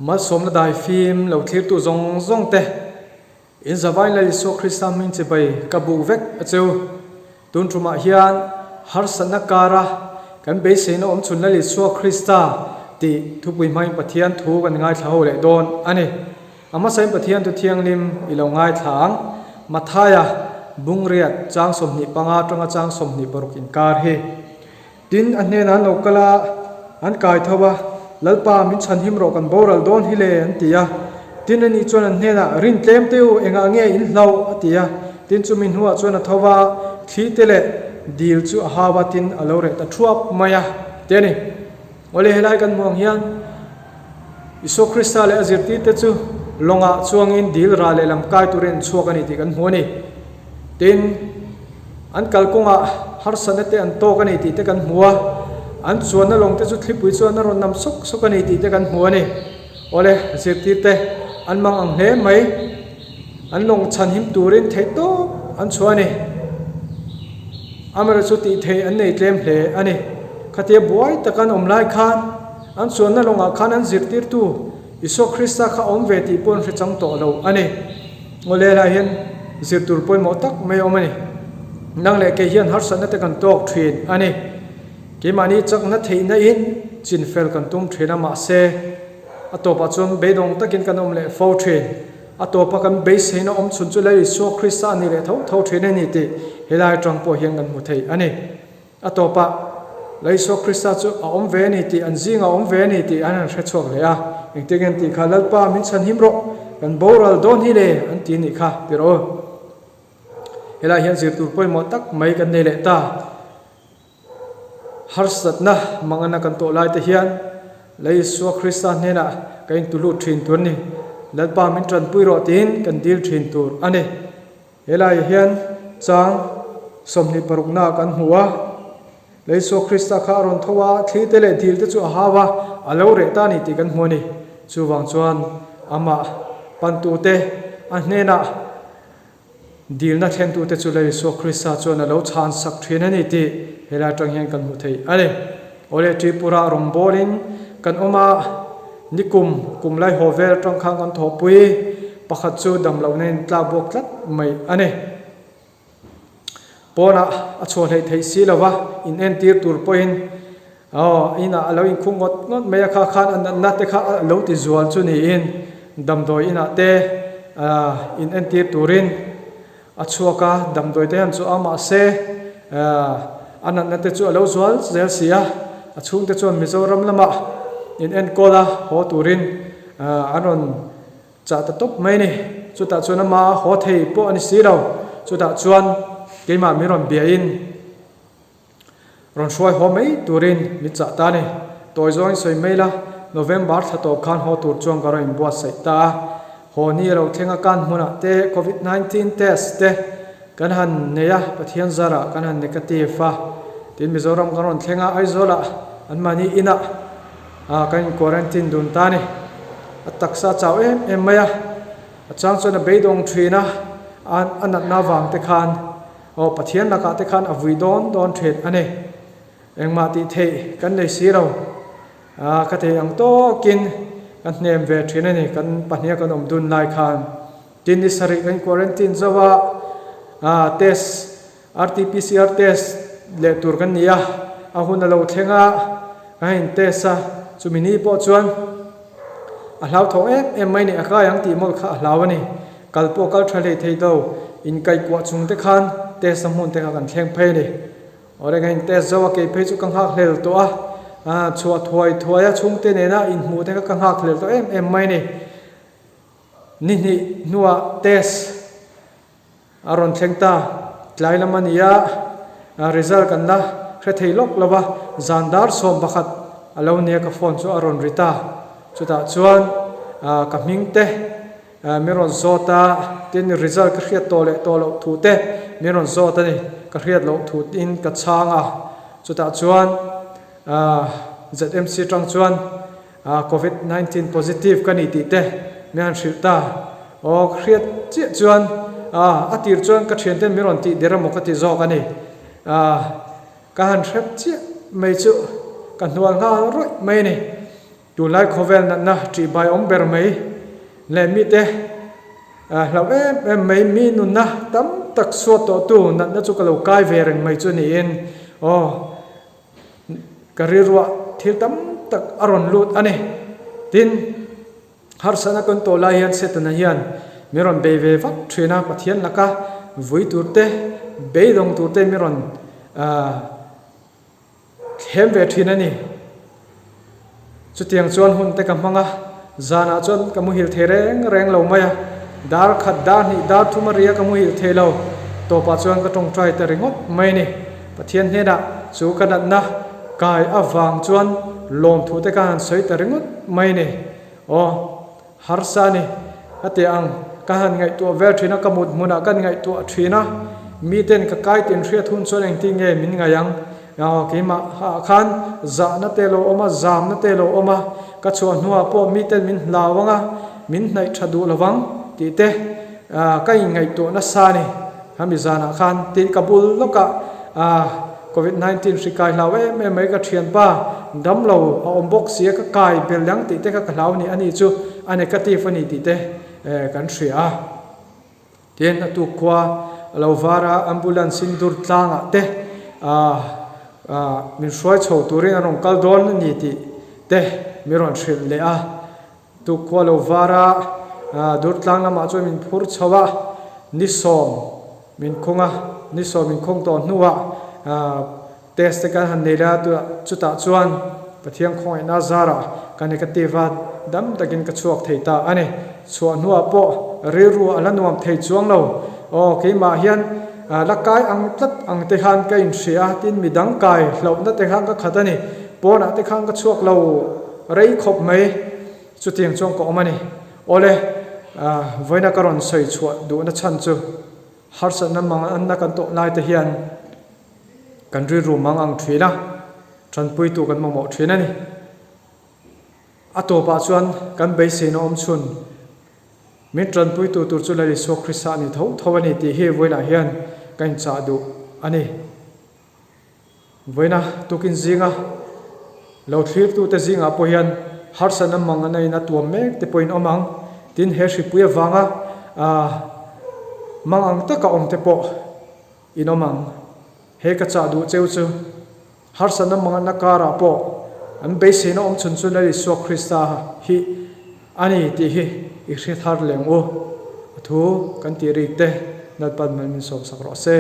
Malsawmna Daifim lo thlir tu zong zong te in zawai la Isua Krista min che bai kabu vek acheu tun truma hian Harsatna kara kan beisei na chun la Isua Krista ti Thupui mai pathian thu kan ngai thlau le don ani ama sai pathian tu thianglim ilo ngai thlang mathaya bungriat chang somni panga tanga chang somni paruk in kar he tin anne na lokala an kai thawa lalpa min chan him ro kan boral don hi le an tia tin ani chuan an hena rin tlem teu enga nge in hlau atia tin chu min huwa chuan a thawa thi tele dil chu a hawa tin alore ta thuap maya te ni ole helai kan mong hian Isua Krista le azirti te chu longa chuangin dil ra le lam kai turen chuak ani ti kan hmoni tin an kalkunga Harsatna te an to kan ti te kan hmuwa an chuan na long te chu thlipui chuan na ron nam sok sok ani ti te kan hmuani ole zirti te an mang ang hle mai an long chan him turin thei to an chuani amara chu ti thei an nei tlem hle ani khatia buai takan omlai khan an chuan na longa khan an zirtir tu Isua Krista kha om ve ti pon hre chang to lo ani ole la hian zirtur poi mo tak mai omani nang le ke hian Harsatna te kan tok thin ani ke mani chak na thei na in chin fel kan tum thina ma se atopa chum beidong takin kan om le fo thin atopa kan beisei na om chun chu le Isua Krista ni le tho thin ani ti helai tang po hian kan mu thei ani atopa le Isua Krista chu a om ve ni ti an zinga om ve ni ti an hre chok le a engtegen ti khalal pa min chan himro kan boral don hi le an ti ni kha tiro helai hian zirtur poi mo tak mai kan nei le ta Harsatna mangana kan to lai te hian le Isua Krista hena kain tulu thin tur ni lalpa min tran pui ro tin kan dil thin tur ani helai hian chang somni parukna kan huwa le Isua Krista kha ron thowa thli te le dil te chu hawa alo re ta ni ti kan hmoni chu wang chuan ama pantu te a hnena dil na thlen tu te chu le Isua Krista chuan alo chan sak thin ani ti helai tang hian kan mu thei ani ole tripura rombolin kan oma nikum kumlai hovel tang khang kan thopui pakhat chu damlo nen tla bok tlat mai ani pona a chho hlei thei si lawa in en tir tur poin ina alo in khungot ngot meya kha khan an na te kha lo ti zual chu ni in damdoi ina te in en tir turin a chuaka damdoi te han chu ama se anan na te chu alo zual zel sia a chung te chu Mizoram lama in en kola ho turin anon cha ta top mai ni chu ta chuna ma ho thei po ani si lo chu ta chuan keima miron bia in ron shoi ho mai turin mi cha ta ni toy join soi mai la November tha top khan ho tur chuang karo in buat sai ta ho ni ro thenga kan huna te COVID-19 test te kan han neya pathian zara kan han negative fa tin Mizoram karon thenga aizola an mani ina kan quarantine dun ta ni ataksa chaw em maya achang chona beidong thina an anat na wang te khan o pathian laka te khan avui don thet ane engma ti thei kan nei si ro ka te ang to kin kan nem ve thina ni kan pahnia kan om dun lai khan tin ni sari kan quarantine zawa test RT-PCR test le tur kan nia a hun lo thenga kain test chumini po chuan a hlau thong em mai ni aka yang ti mol kha hlawani kalpo kal thale thei do in kai kwa chung te khan test samun te kan thleng phei ni ore gain test zawa ke phei chu kang hak hlel to chua thuaya chung te ne na in mu te kang hak hlel to em mai ni nuwa test aron thlengta tlai lamania result kan na hre thei lok lawa zandar som bakhat alo ne ka phone chu aron rita chuta chuan ka mingte meron zota tin result ka hriat tole thu te meron zota ni ka hriat lo thu tin ka changa chuta chuan ZMC tang chuan COVID-19 positive ka ni ti te mean hrilta o hriat chi chuan atir chuan ka thian ten meron ti deramo ka ti zo ka ni ka han threp chi mai chu kan nual nga roi mai ni tu lai khovel na tri bai om ber mai le mi te lau em mai mi nu na tam tak suat to tu na chu kalau kai ve reng mai chu ni in karirwa thil tam tak aron lut ani tin harsana kon to lai hian setna hian miron be ve vak thina pathian laka vui turte be dong turte miron hem ve thina ni chutiang chuan hun te ka manga zana chuan kamu hil reng lo maya dar khat dar ni dar thumaria kamu hil thelo to pa chuan ka tong trai te ringot mai ni pathian hena chu kanat na kai awang chuan lom thu te kan soi te ringot mai ni harsani ate ang kahan ngai tu ver thina kamut muna kan ngai tu thina mi ten ka kai tin thria thun chuan eng ti nge min ngayang kima ha khan za na te lo oma zam na te lo oma ka chuan nuwa po mi ten min lawanga min nai thadu lawang ti te kai ngai tu na sa ni hami zana khan tin kabul loka covid-19 rikai lawe me mai ka thian pa dam lo om box sia ka kai belang ti te ka khlaw ni ani chu ane ka ti fani ti te kan thria ten atu kwa lovara ambulance in dur tlanga te min shroi chho turin anong kal don ni ti te miron thril le tu kwa lovara dur tlang lama chu min phur chawa ni som min khong ton nuwa test kan han nela tu chuta chuan pathiang khoi na zara kan negative dam takin ka chuak theita ani chuan nuwa po riru alanuam thei chuang lo keima hian lakai ang tlat ang te han ka in sia tin midang kai hlopna te khang ka khatani pona te khang ka chuak lo rei khop mai chutiang chong ko mani ole voina karon soi chua du na chan chu harsatna mang an na kan to lai te hian kan ri ru mang ang thina Thupui tu kan mo thina ni atopa chuan kan beisei no om chun min Thupui tu tur chu lai so khrisa ni thowani ti he voina hian kan cha du ani voina tukin zinga lo thlir tu te zinga po hian harsatna mang anai na tuam mek te point omang tin he hripuya wanga mang ang taka om te po inomang he ka cha du cheu chu harsatna mang na kara po an beisei no om chun chu lai so khrista hi ani ti hi i hri thar leng o thu kan ti ri te nat pan man min som sakro se